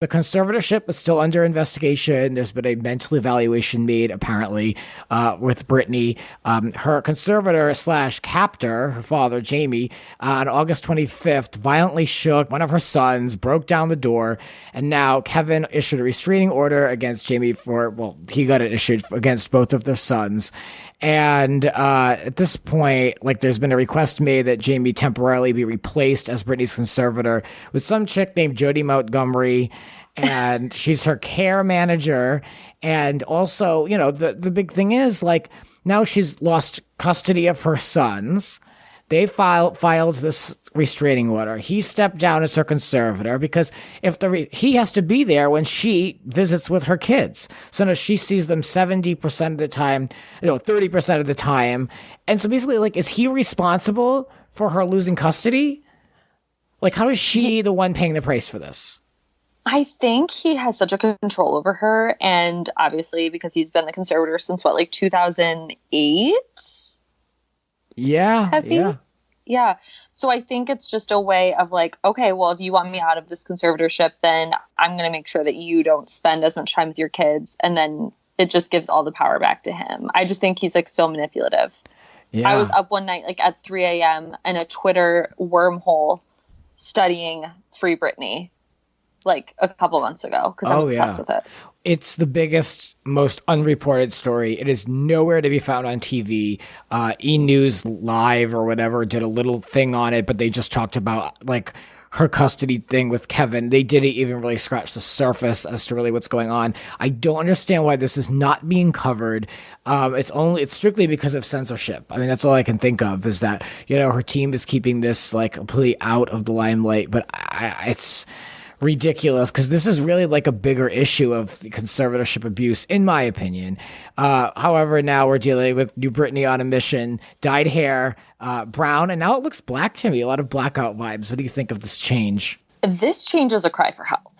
The conservatorship is still under investigation. There's been a mental evaluation made, apparently, with Britney. Her conservator slash captor, her father, Jamie, on August 25th, violently shook one of her sons, broke down the door, and now Kevin issued a restraining order against Jamie he got it issued against both of their sons. And at this point, like, there's been a request made that Jamie temporarily be replaced as Britney's conservator with some chick named Jody Montgomery, and she's her care manager. And also, the big thing is, like, now she's lost custody of her sons. They filed this restraining order. He stepped down as her conservator because he has to be there when she visits with her kids. So now she sees them 70% of the time, 30% of the time. And so basically, like, is he responsible for her losing custody? Like, how is she the one paying the price for this? I think he has such a control over her. And obviously, because he's been the conservator since 2008? Yeah. Has he? Yeah. Yeah. So I think it's just a way of like, okay, well, if you want me out of this conservatorship, then I'm going to make sure that you don't spend as much time with your kids. And then it just gives all the power back to him. I just think he's like so manipulative. Yeah. I was up one night, like at 3 a.m. in a Twitter wormhole studying Free Britney, like a couple months ago, because I'm obsessed with it. It's the biggest, most unreported story. It is nowhere to be found on TV. E! News Live or whatever did a little thing on it, but they just talked about like her custody thing with Kevin. They didn't even really scratch the surface as to really what's going on. I don't understand why this is not being covered. It's strictly because of censorship. I mean, that's all I can think of is that, her team is keeping this like completely out of the limelight, but it's ridiculous because this is really like a bigger issue of conservatorship abuse, in my opinion. However, now we're dealing with new Britney on a mission, dyed hair, brown, and now it looks black to me. A lot of blackout vibes. What do you think of this change? This change is a cry for help.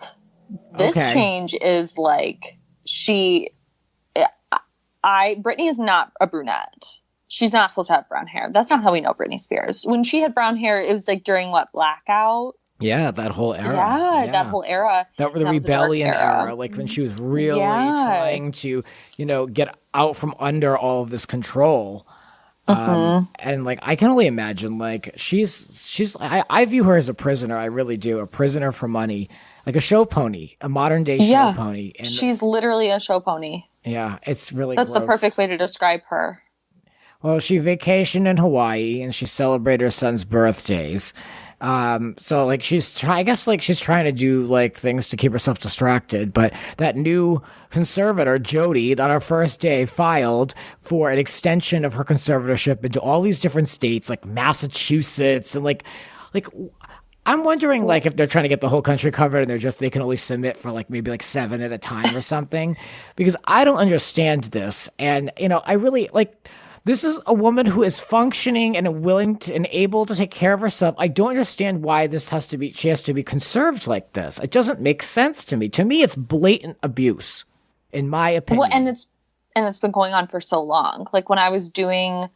This change is like Britney is not a brunette. She's not supposed to have brown hair. That's not how we know Britney Spears. When she had brown hair, it was like during blackout. Yeah, that whole era. Yeah, that whole era. That was the rebellion era, like when she was really trying to, get out from under all of this control. And like, I can only imagine, like, I view her as a prisoner. I really do. A prisoner for money, like a show pony, a modern day show pony. And she's literally a show pony. Yeah, it's really That's gross. The perfect way to describe her. Well, she vacationed in Hawaii and she celebrated her son's birthdays. So like she's trying to do like things to keep herself distracted, but that new conservator, Jody, on her first day filed for an extension of her conservatorship into all these different states, like Massachusetts, and like I'm wondering like if they're trying to get the whole country covered and they can only submit for like maybe like 7 at a time or something, because I don't understand this. And, I really like, this is a woman who is functioning and willing to, and able to take care of herself. I don't understand why she has to be conserved like this. It doesn't make sense to me. To me, it's blatant abuse, in my opinion. Well, and it's been going on for so long. Like when I was in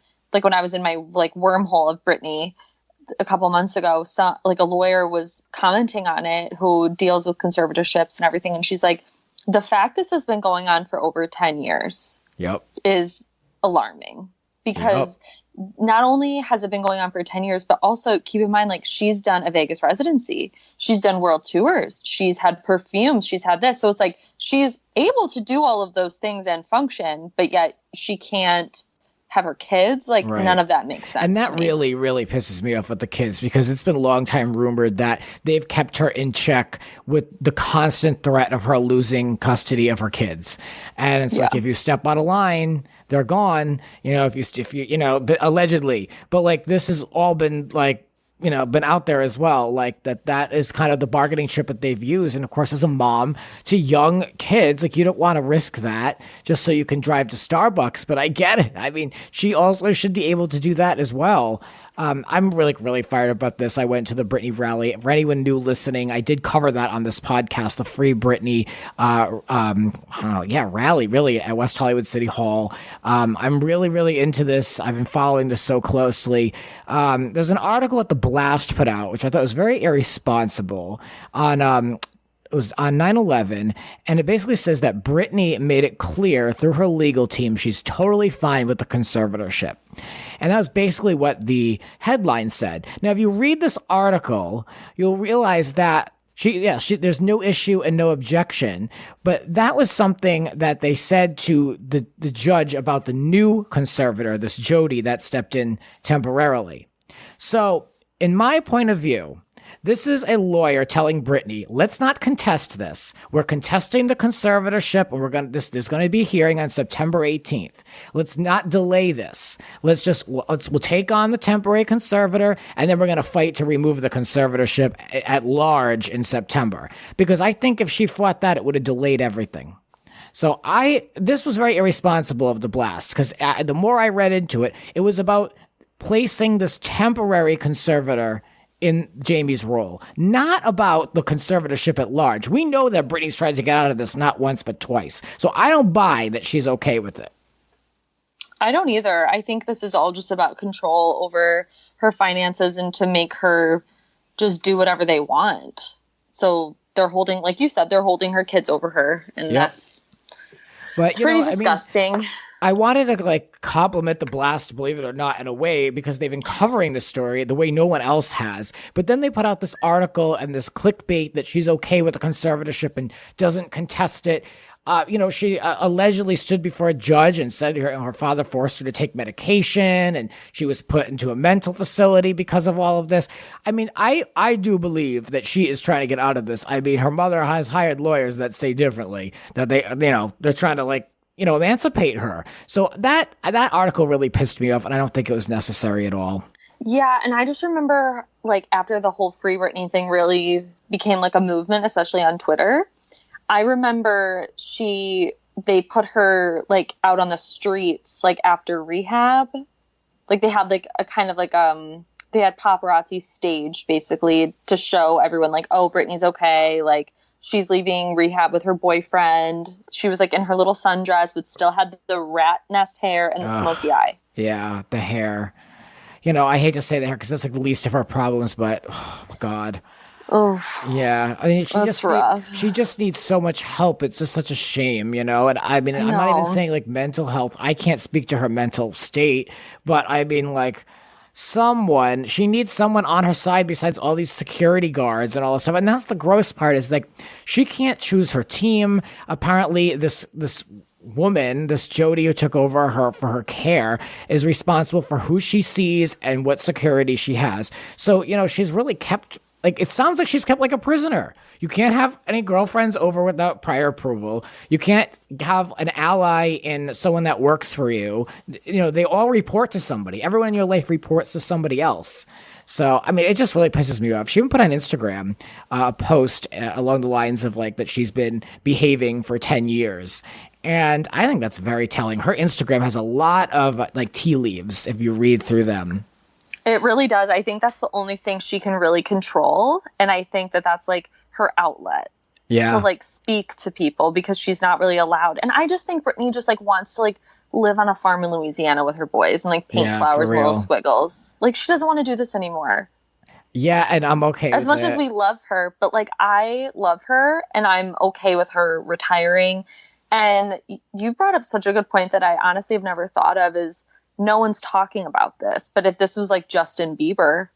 my like wormhole of Britney a couple months ago, a lawyer was commenting on it who deals with conservatorships and everything. And she's like, the fact this has been going on for over 10 years is alarming, because not only has it been going on for 10 years, but also keep in mind, like, she's done a Vegas residency. She's done world tours. She's had perfumes. She's had this. So it's like, she's able to do all of those things and function, but yet she can't have her kids. Like, none of that makes sense. And that really, really pisses me off with the kids, because it's been a long time rumored that they've kept her in check with the constant threat of her losing custody of her kids. And it's like, if you step out of line, they're gone. If you allegedly, but like, this has all been like, been out there as well, like that is kind of the bargaining chip that they've used. And of course, as a mom to young kids, like, you don't want to risk that just so you can drive to Starbucks, but I get it. I mean, she also should be able to do that as well. I'm really, really fired about this. I went to the Britney rally. For anyone new listening, I did cover that on this podcast, the Free Britney, rally, really, at West Hollywood City Hall. I'm really, really into this. I've been following this so closely. There's an article that The Blast put out, which I thought was very irresponsible, on was on 9/11, and it basically says that Britney made it clear through her legal team she's totally fine with the conservatorship. And that was basically what the headline said. Now, if you read this article, you'll realize that there's no issue and no objection, but that was something that they said to the judge about the new conservator, this Jody that stepped in temporarily. So, in my point of view, this is a lawyer telling Britney, let's not contest this. We're contesting the conservatorship, and there's going to be a hearing on September 18th. Let's not delay this. We'll take on the temporary conservator, and then we're going to fight to remove the conservatorship at large in September. Because I think if she fought that, it would have delayed everything. So this was very irresponsible of the Blast, because the more I read into it, it was about placing this temporary conservator in Jamie's role, not about the conservatorship at large. We know that Britney's tried to get out of this not once but twice. So I don't buy that she's okay with it. I don't either. I think this is all just about control over her finances and to make her just do whatever they want. So they're holding, like you said, they're holding her kids over her, and it's pretty disgusting. I wanted to compliment the Blast, believe it or not, in a way, because they've been covering the story the way no one else has. But then they put out this article and this clickbait that she's okay with the conservatorship and doesn't contest it. She allegedly stood before a judge and said her father forced her to take medication, and she was put into a mental facility because of all of this. I mean, I do believe that she is trying to get out of this. I mean, her mother has hired lawyers that say differently, that they're trying to emancipate her. So that article really pissed me off, and I don't think it was necessary at all. Yeah, and I just remember, after the whole Free Britney thing really became a movement, especially on Twitter, I remember they put her, out on the streets, after rehab. They had, a kind of, they had paparazzi staged, basically, to show everyone, oh, Britney's okay, she's leaving rehab with her boyfriend. She was in her little sundress, but still had the rat nest hair and the smoky eye. Yeah, the hair. I hate to say the hair because that's the least of her problems, but oh God. Oh. Yeah, I mean, rough. She just needs so much help. It's just such a shame, And I mean, I'm not even saying mental health. I can't speak to her mental state, but I mean, she needs someone on her side besides all these security guards and all this stuff. And that's the gross part is she can't choose her team. Apparently this woman, this Jody who took over for her care, is responsible for who she sees and what security she has. So, she's really kept, it sounds like she's kept like a prisoner. You can't have any girlfriends over without prior approval. You can't have an ally in someone that works for you. They all report to somebody. Everyone in your life reports to somebody else. So, I mean, it just really pisses me off. She even put on Instagram a post along the lines of that she's been behaving for 10 years. And I think that's very telling. Her Instagram has a lot of tea leaves if you read through them. It really does. I think that's the only thing she can really control. And I think that that's her outlet to speak to people, because she's not really allowed. And I just think Britney just wants to live on a farm in Louisiana with her boys and paint flowers and little squiggles. She doesn't want to do this anymore. Yeah, and I'm okay with it. As much as we love her, but I love her and I'm okay with her retiring. And you brought up such a good point that I honestly have never thought of, is no one's talking about this. But if this was Justin Bieber,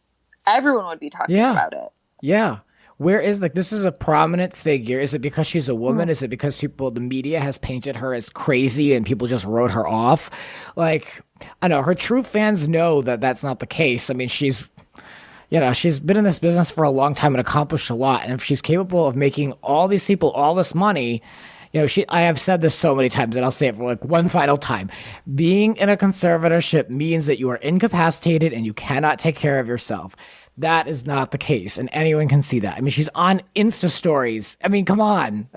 everyone would be talking about it. Yeah. Where is this is a prominent figure. Is it because she's a woman? Is it because the media has painted her as crazy and people just wrote her off? I know her true fans know that that's not the case. I mean, she's been in this business for a long time and accomplished a lot. And if she's capable of making all these people all this money, I have said this so many times, and I'll say it for one final time. Being in a conservatorship means that you are incapacitated and you cannot take care of yourself. That is not the case, and anyone can see that. I mean, she's on Insta stories. I mean, come on.